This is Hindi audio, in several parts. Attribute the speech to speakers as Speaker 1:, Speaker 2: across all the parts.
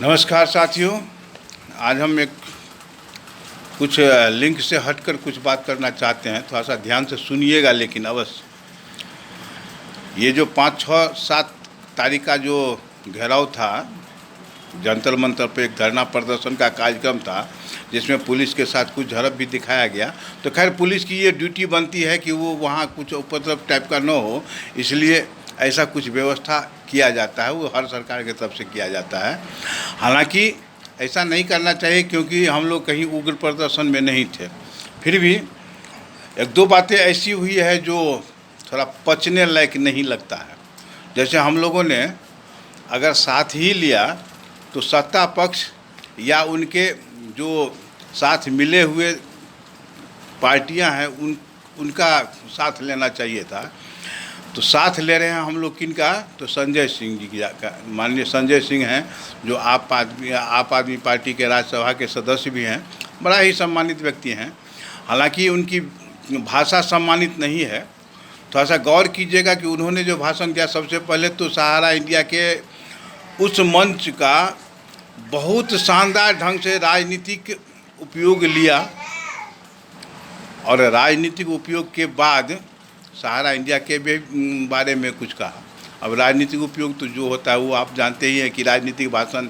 Speaker 1: नमस्कार साथियों। आज हम एक कुछ लिंक से हटकर कुछ बात करना चाहते हैं। थोड़ा सा ध्यान से सुनिएगा लेकिन अवश्य। ये जो 5, 6, 7 तारीख का जो घेराव था, जंतर मंतर पे एक धरना प्रदर्शन का कार्यक्रम था जिसमें पुलिस के साथ कुछ झड़प भी दिखाया गया। तो खैर पुलिस की ये ड्यूटी बनती है कि वो वहाँ कुछ उपद्रव टाइप का न हो, इसलिए ऐसा कुछ व्यवस्था किया जाता है। वो हर सरकार की तरफ से किया जाता है। हालांकि ऐसा नहीं करना चाहिए क्योंकि हम लोग कहीं उग्र प्रदर्शन में नहीं थे। फिर भी एक दो बातें ऐसी हुई है जो थोड़ा पचने लायक नहीं लगता है। जैसे हम लोगों ने अगर साथ ही लिया तो सत्ता पक्ष या उनके जो साथ मिले हुए पार्टियां हैं उनका साथ लेना चाहिए था। तो साथ ले रहे हैं हम लोग किनका? तो संजय सिंह जी का। माननीय संजय सिंह हैं जो आप आदमी पार्टी के राज्यसभा के सदस्य भी हैं, बड़ा ही सम्मानित व्यक्ति हैं। हालांकि उनकी भाषा सम्मानित नहीं है। थोड़ा सा गौर कीजिएगा कि उन्होंने जो भाषण दिया, सबसे पहले तो सहारा इंडिया के उस मंच का बहुत शानदार ढंग से राजनीतिक उपयोग लिया और राजनीतिक उपयोग के बाद सहारा इंडिया के बारे में कुछ कहा। अब राजनीतिक उपयोग तो जो होता है वो आप जानते ही हैं कि राजनीतिक भाषण।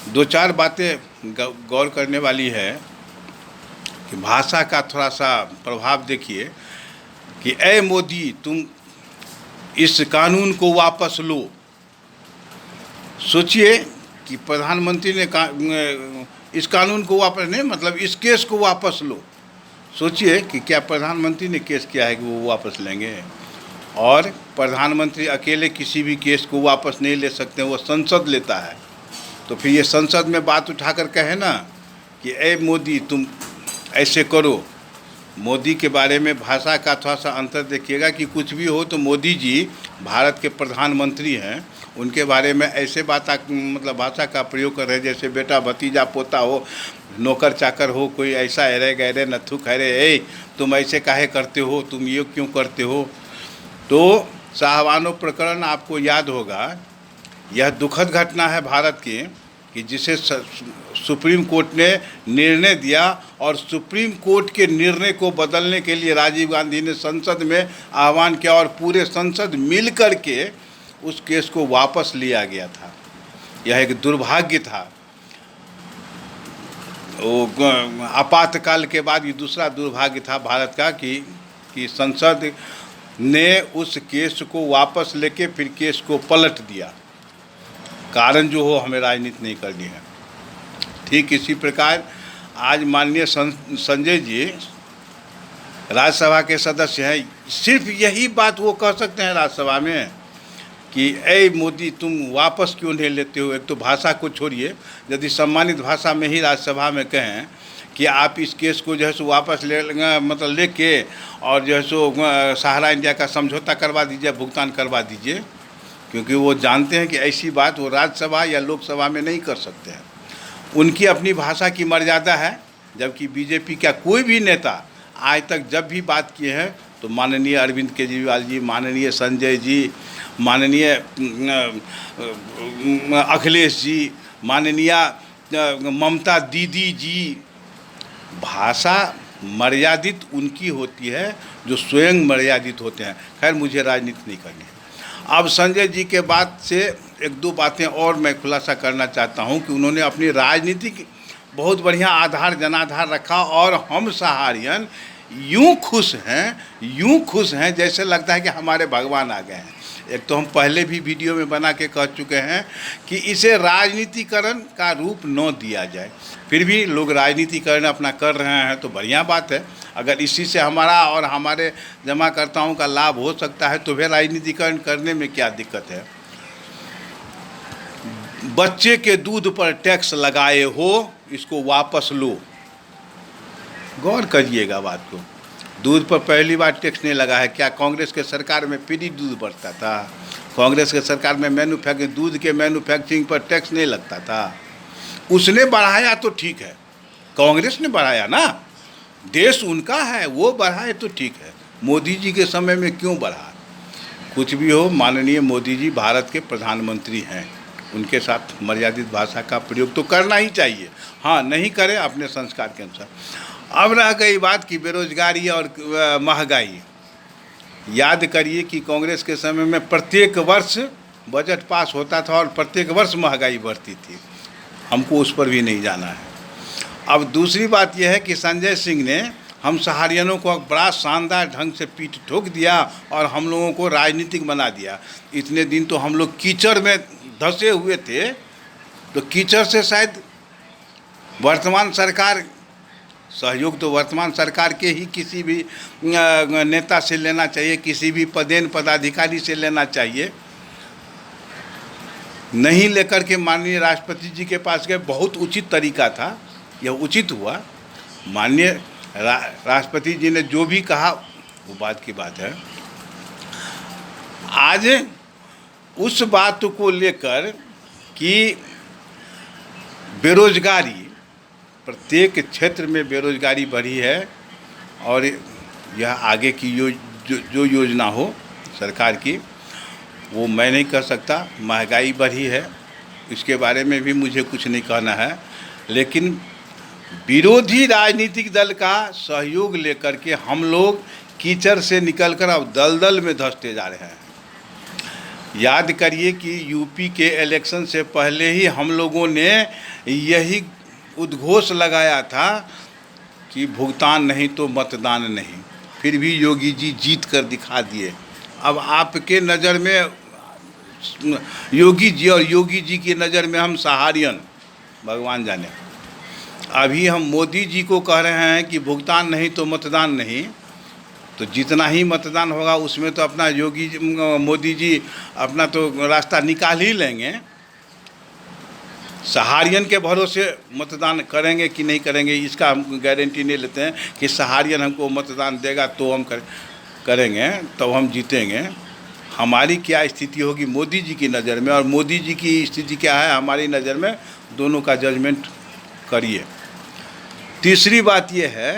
Speaker 1: दो चार बातें गौर करने वाली है कि भाषा का थोड़ा सा प्रभाव देखिए कि ए मोदी तुम इस कानून को वापस लो। सोचिए कि प्रधानमंत्री ने इस कानून को वापस नहीं, मतलब इस केस को वापस लो। सोचिए कि क्या प्रधानमंत्री ने केस किया है कि वो वापस लेंगे? और प्रधानमंत्री अकेले किसी भी केस को वापस नहीं ले सकते, वो संसद लेता है। तो फिर ये संसद में बात उठाकर कहे ना कि ए मोदी तुम ऐसे करो। मोदी के बारे में भाषा का थोड़ा सा अंतर देखिएगा कि कुछ भी हो तो मोदी जी भारत के प्रधानमंत्री हैं। उनके बारे में ऐसे भाषा का प्रयोग कर रहे जैसे बेटा भतीजा पोता हो, नौकर चाकर हो, कोई ऐसा अरे गहरे नथु खैरे, ए तुम ऐसे काहे करते हो, तुम ये क्यों करते हो। तो शाहबानो प्रकरण आपको याद होगा। यह दुखद घटना है भारत की कि जिसे सुप्रीम कोर्ट ने निर्णय दिया और सुप्रीम कोर्ट के निर्णय को बदलने के लिए राजीव गांधी ने संसद में आह्वान किया और पूरे संसद मिल कर के उस केस को वापस लिया गया था। यह एक दुर्भाग्य था। वो आपातकाल के बाद ये दूसरा दुर्भाग्य था भारत का कि संसद ने उस केस को वापस लेके फिर केस को पलट दिया। कारण जो हो, हमें राजनीति नहीं करनी है। ठीक इसी प्रकार आज माननीय संजय जी राज्यसभा के सदस्य हैं। सिर्फ यही बात वो कह सकते हैं राज्यसभा में कि ए मोदी तुम वापस क्यों नहीं लेते हो। एक तो भाषा को छोड़िए, यदि सम्मानित भाषा में ही राज्यसभा में कहें कि आप इस केस को जो है सो वापस लेके और जो है सो सहारा इंडिया का समझौता करवा दीजिए, भुगतान करवा दीजिए, क्योंकि वो जानते हैं कि ऐसी बात वो राज्यसभा या लोकसभा में नहीं कर सकते हैं। उनकी अपनी भाषा की मर्यादा है। जबकि बीजेपी का कोई भी नेता आज तक जब भी बात किए हैं तो माननीय अरविंद केजरीवाल जी, माननीय संजय जी, माननीय अखिलेश जी, माननीय ममता दीदी जी, भाषा मर्यादित उनकी होती है जो स्वयं मर्यादित होते हैं। खैर मुझे राजनीति नहीं करनी है। अब संजय जी के बाद से एक दो बातें और मैं खुलासा करना चाहता हूं कि उन्होंने अपनी राजनीतिक बहुत बढ़िया आधार जनाधार रखा और हम सहारियन यूं खुश हैं जैसे लगता है कि हमारे भगवान आ गए हैं। एक तो हम पहले भी वीडियो में बना के कह चुके हैं कि इसे राजनीतिकरण का रूप न दिया जाए। फिर भी लोग राजनीतिकरण अपना कर रहे हैं तो बढ़िया बात है। अगर इसी से हमारा और हमारे जमाकर्ताओं का लाभ हो सकता है तो फिर राजनीतिकरण करने में क्या दिक्कत है। बच्चे के दूध पर टैक्स लगाए हो, इसको वापस लो। गौर करिएगा बात को। दूध पर पहली बार टैक्स नहीं लगा है। क्या कांग्रेस के सरकार में फ्री दूध बढ़ता था? कांग्रेस के सरकार में दूध के मैन्युफैक्चरिंग पर टैक्स नहीं लगता था। उसने बढ़ाया तो ठीक है, कांग्रेस ने बढ़ाया ना, देश उनका है, वो बढ़ाए तो ठीक है। मोदी जी के समय में क्यों बढ़ा? कुछ भी हो, माननीय मोदी जी भारत के प्रधानमंत्री हैं। उनके साथ मर्यादित भाषा का प्रयोग तो करना ही चाहिए। हाँ, नहीं करें अपने संस्कार के अनुसार। अब रह गई बात की बेरोजगारी और महंगाई। याद करिए कि कांग्रेस के समय में प्रत्येक वर्ष बजट पास होता था और प्रत्येक वर्ष महंगाई बढ़ती थी। हमको उस पर भी नहीं जाना है। अब दूसरी बात यह है कि संजय सिंह ने हम सहारियनों को बड़ा शानदार ढंग से पीठ ठोक दिया और हम लोगों को राजनीतिक बना दिया। इतने दिन तो हम लोग कीचड़ में धंसे हुए थे, तो कीचड़ से शायद वर्तमान सरकार, सहयोग तो वर्तमान सरकार के ही किसी भी नेता से लेना चाहिए, किसी भी पदेन पदाधिकारी से लेना चाहिए। नहीं लेकर के माननीय राष्ट्रपति जी के पास गए, बहुत उचित तरीका था, यह उचित हुआ। माननीय राष्ट्रपति जी ने जो भी कहा वो बात की बात है। आज उस बात को लेकर कि बेरोजगारी, प्रत्येक क्षेत्र में बेरोजगारी बढ़ी है और यह आगे की जो योजना हो सरकार की वो मैं नहीं कर सकता। महंगाई बढ़ी है, इसके बारे में भी मुझे कुछ नहीं कहना है, लेकिन विरोधी राजनीतिक दल का सहयोग लेकर के हम लोग कीचड़ से निकलकर अब दलदल में धंसते जा रहे हैं। याद करिए कि यूपी के इलेक्शन से पहले ही हम लोगों ने यही उद्घोष लगाया था कि भुगतान नहीं तो मतदान नहीं, फिर भी योगी जी जीत कर दिखा दिए। अब आपके नज़र में योगी जी और योगी जी की नज़र में हम सहारियन, भगवान जाने। अभी हम मोदी जी को कह रहे हैं कि भुगतान नहीं तो मतदान नहीं, तो जितना ही मतदान होगा उसमें तो अपना मोदी जी अपना तो रास्ता निकाल ही लेंगे। सहारियन के भरोसे मतदान करेंगे कि नहीं करेंगे इसका हम गारंटी नहीं लेते हैं कि सहारियन हमको मतदान देगा तो हम करेंगे, तो हम जीतेंगे। हमारी क्या स्थिति होगी मोदी जी की नज़र में और मोदी जी की स्थिति क्या है हमारी नज़र में, दोनों का जजमेंट करिए। तीसरी बात यह है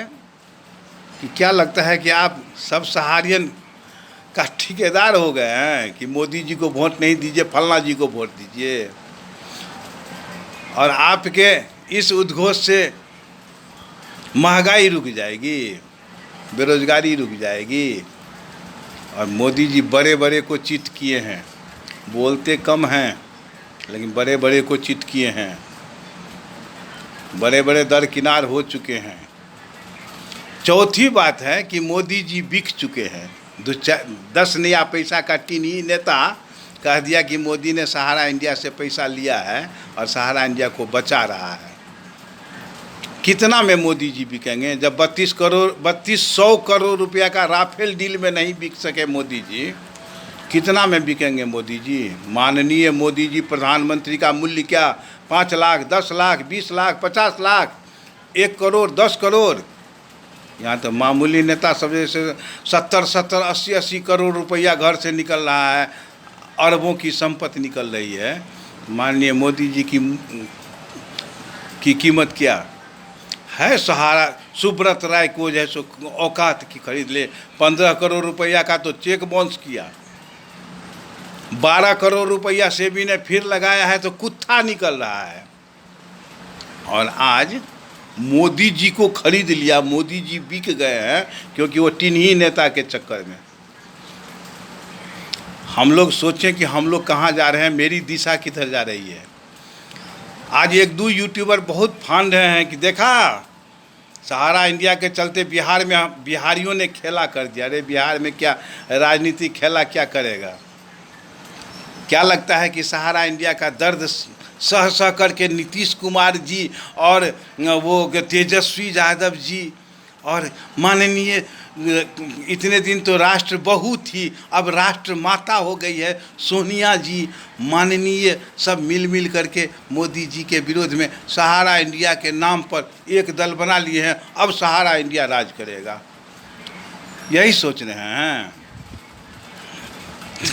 Speaker 1: कि क्या लगता है कि आप सब सहारियन का ठेकेदार हो गए हैं कि मोदी जी को वोट नहीं दीजिए, फलना जी को वोट दीजिए। और आपके इस उद्घोष से महंगाई रुक जाएगी, बेरोजगारी रुक जाएगी। और मोदी जी बड़े बड़े को चित किए हैं, बोलते कम हैं लेकिन बड़े बड़े को चित किए हैं, बड़े बड़े दरकिनार हो चुके हैं। चौथी बात है कि मोदी जी बिक चुके हैं। 10 नया पैसा का टीनी नेता कह दिया कि मोदी ने सहारा इंडिया से पैसा लिया है और सहारा इंडिया को बचा रहा है। कितना में मोदी जी बिकेंगे जब 3200 करोड़ रुपया का राफेल डील में नहीं बिक सके मोदी जी, कितना में बिकेंगे मोदी जी? माननीय मोदी जी प्रधानमंत्री का मूल्य क्या? 5 लाख, 10 लाख, 20 लाख, 50 लाख, 1 करोड़, 10 करोड़। यहाँ तो मामूली नेता सब जैसे 70, 80 करोड़ रुपया घर से निकल रहा है, अरबों की संपत्ति निकल रही है। माननीय मोदी जी की कीमत क्या है? सहारा सुब्रत राय को जैसे औकात की खरीद ले। 15 करोड़ रुपया का तो चेक बाउंस किया, 12 करोड़ रुपया सेबी ने फिर लगाया है तो कुत्ता निकल रहा है। और आज मोदी जी को खरीद लिया, मोदी जी बिक गए हैं क्योंकि वो टिन्ही नेता के चक्कर में। हम लोग सोचें कि हम लोग कहाँ जा रहे हैं, मेरी दिशा किधर जा रही है। आज 1-2 यूट्यूबर बहुत फान रहे हैं कि देखा सहारा इंडिया के चलते बिहार में बिहारियों ने खेला कर दिया। अरे बिहार में क्या राजनीति खेला क्या करेगा? क्या लगता है कि सहारा इंडिया का दर्द सह करके नीतीश कुमार जी और वो तेजस्वी यादव जी और माननीय इतने दिन तो राष्ट्र बहू थी, अब राष्ट्र माता हो गई है सोनिया जी, माननीय सब मिल करके मोदी जी के विरोध में सहारा इंडिया के नाम पर एक दल बना लिए हैं। अब सहारा इंडिया राज करेगा, यही सोच रहे हैं।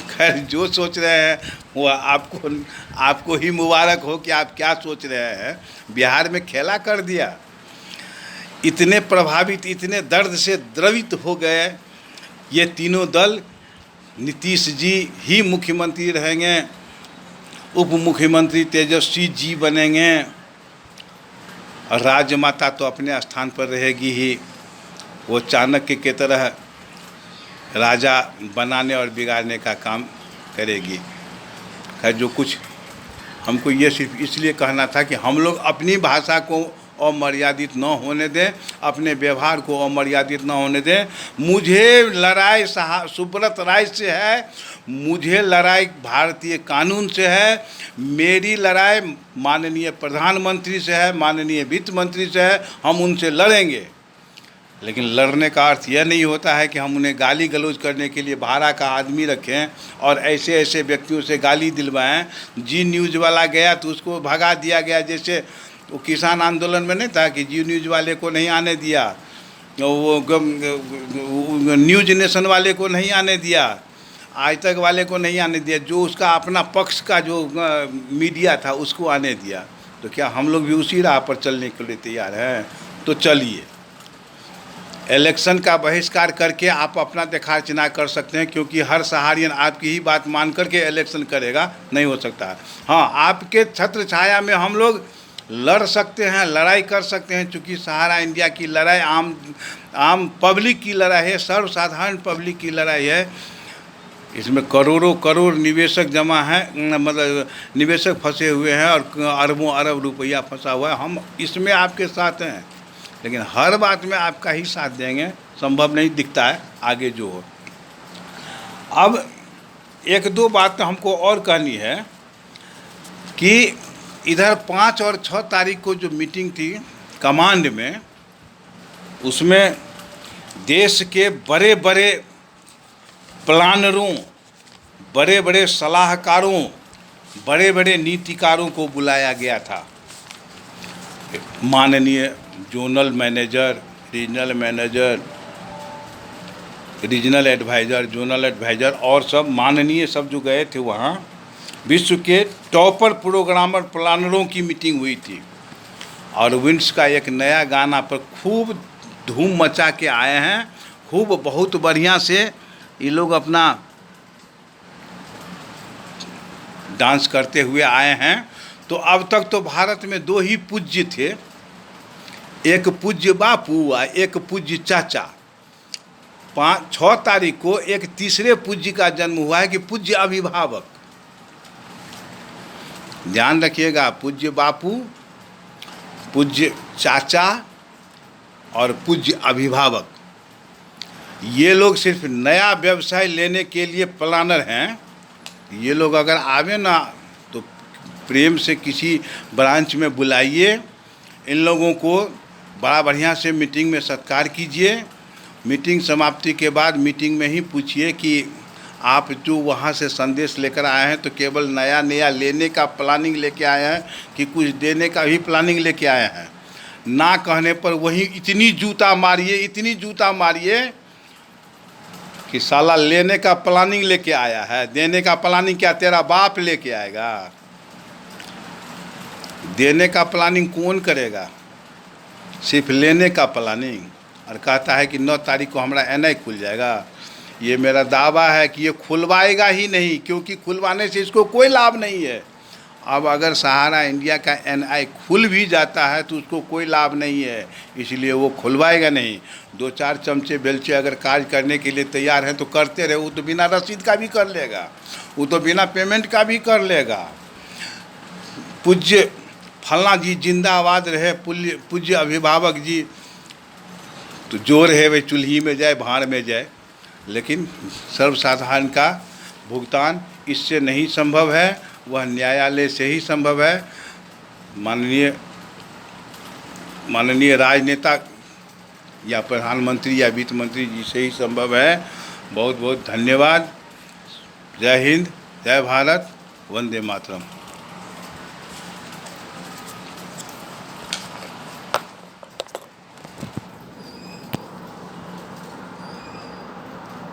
Speaker 1: खैर जो सोच रहे हैं वो आपको ही मुबारक हो कि आप क्या सोच रहे हैं। बिहार में खेला कर दिया, इतने प्रभावित, इतने दर्द से द्रवित हो गए ये तीनों दल। नीतीश जी ही मुख्यमंत्री रहेंगे, उप मुख्यमंत्री तेजस्वी जी बनेंगे और राजमाता तो अपने स्थान पर रहेगी ही। वो चाणक्य की तरह राजा बनाने और बिगाड़ने का काम करेगी। खैर, जो कुछ हमको ये सिर्फ इसलिए कहना था कि हम लोग अपनी भाषा को अमर्यादित न होने दें, अपने व्यवहार को अमर्यादित न होने दें। मुझे लड़ाई सुब्रत राय से है, मुझे लड़ाई भारतीय कानून से है, मेरी लड़ाई माननीय प्रधानमंत्री से है, माननीय वित्त मंत्री से है। हम उनसे लड़ेंगे, लेकिन लड़ने का अर्थ यह नहीं होता है कि हम उन्हें गाली गलौज करने के लिए भाड़ा का आदमी रखें और ऐसे ऐसे व्यक्तियों से गाली दिलवाएं। जी न्यूज़ वाला गया तो उसको भगा दिया गया, जैसे वो किसान आंदोलन में नहीं था कि जी न्यूज़ वाले को नहीं आने दिया, वो न्यूज़ नेशन वाले को नहीं आने दिया, आज तक वाले को नहीं आने दिया, जो उसका अपना पक्ष का जो मीडिया था उसको आने दिया। तो क्या हम लोग भी उसी राह पर चलने के लिए तैयार हैं? तो चलिए, इलेक्शन का बहिष्कार करके आप अपना देखा चिना कर सकते हैं, क्योंकि हर सहारियन आपकी ही बात मान करके इलेक्शन करेगा, नहीं हो सकता। हाँ, आपके छत्र छाया में हम लोग लड़ सकते हैं, लड़ाई कर सकते हैं, क्योंकि सहारा इंडिया की लड़ाई आम पब्लिक की लड़ाई है, सर्वसाधारण पब्लिक की लड़ाई है। इसमें करोड़ों करोड़ निवेशक जमा हैं, मतलब निवेशक फंसे हुए हैं और अरबों अरब रुपया फंसा हुआ है। हम इसमें आपके साथ हैं, लेकिन हर बात में आपका ही साथ देंगे संभव नहीं दिखता है आगे जो हो। अब एक दो बात तो हमको और कहनी है कि इधर 5 और 6 तारीख को जो मीटिंग थी कमांड में, उसमें देश के बड़े बड़े प्लानरों, बड़े बड़े सलाहकारों, बड़े बड़े नीतिकारों को बुलाया गया था। माननीय zonal manager, regional manager, regional adviser, zonal adviser और सब माननीय सब जो गए थे वहाँ, विश्व के टॉपर प्रोग्रामर प्लानरों की मीटिंग हुई थी। और विंड्स का एक नया गाना पर खूब धूम मचा के आए हैं, खूब बहुत बढ़िया से ये लोग अपना डांस करते हुए आए हैं। तो अब तक तो भारत में 2 ही पूज्य थे, एक पूज्य बापू और एक पूज्य चाचा। 6 तारीख को एक तीसरे पूज्य का जन्म हुआ है कि पूज्य अभिभावक। ध्यान रखिएगा, पूज्य बापू, पूज्य चाचा और पूज्य अभिभावक, ये लोग सिर्फ नया व्यवसाय लेने के लिए प्लानर हैं। ये लोग अगर आवे ना तो प्रेम से किसी ब्रांच में बुलाइए, इन लोगों को बड़ा बढ़िया से मीटिंग में सत्कार कीजिए। मीटिंग समाप्ति के बाद मीटिंग में ही पूछिए कि आप जो वहाँ से संदेश लेकर आए हैं तो केवल नया नया लेने का प्लानिंग लेके आए हैं कि कुछ देने का भी प्लानिंग लेके आए हैं। ना कहने पर वही इतनी जूता मारिए, इतनी जूता मारिए कि साला लेने का प्लानिंग लेके आया है, देने का प्लानिंग क्या तेरा बाप लेके आएगा? देने का प्लानिंग कौन करेगा? सिर्फ लेने का प्लानिंग। और कहता है कि 9 तारीख को हमारा NI खुल जाएगा। ये मेरा दावा है कि ये खुलवाएगा ही नहीं, क्योंकि खुलवाने से इसको कोई लाभ नहीं है। अब अगर सहारा इंडिया का NI खुल भी जाता है तो उसको कोई लाभ नहीं है, इसलिए वो खुलवाएगा नहीं। 2-4 चमचे बेलचे अगर कार्य करने के लिए तैयार हैं तो करते रहे। वो तो बिना रसीद का भी कर लेगा, वो तो बिना पेमेंट का भी कर लेगा। पूज्य फलना जी जिंदाबाद रहे, पूज्य अभिभावक जी तो जोर है वे चूल्ही में जाए भाड़ में जाए, लेकिन सर्वसाधारण का भुगतान इससे नहीं संभव है, वह न्यायालय से ही संभव है। माननीय राजनेता या प्रधानमंत्री या वित्त मंत्री जी से ही संभव है। बहुत बहुत धन्यवाद। जय हिंद, जय भारत, वंदे मातरम।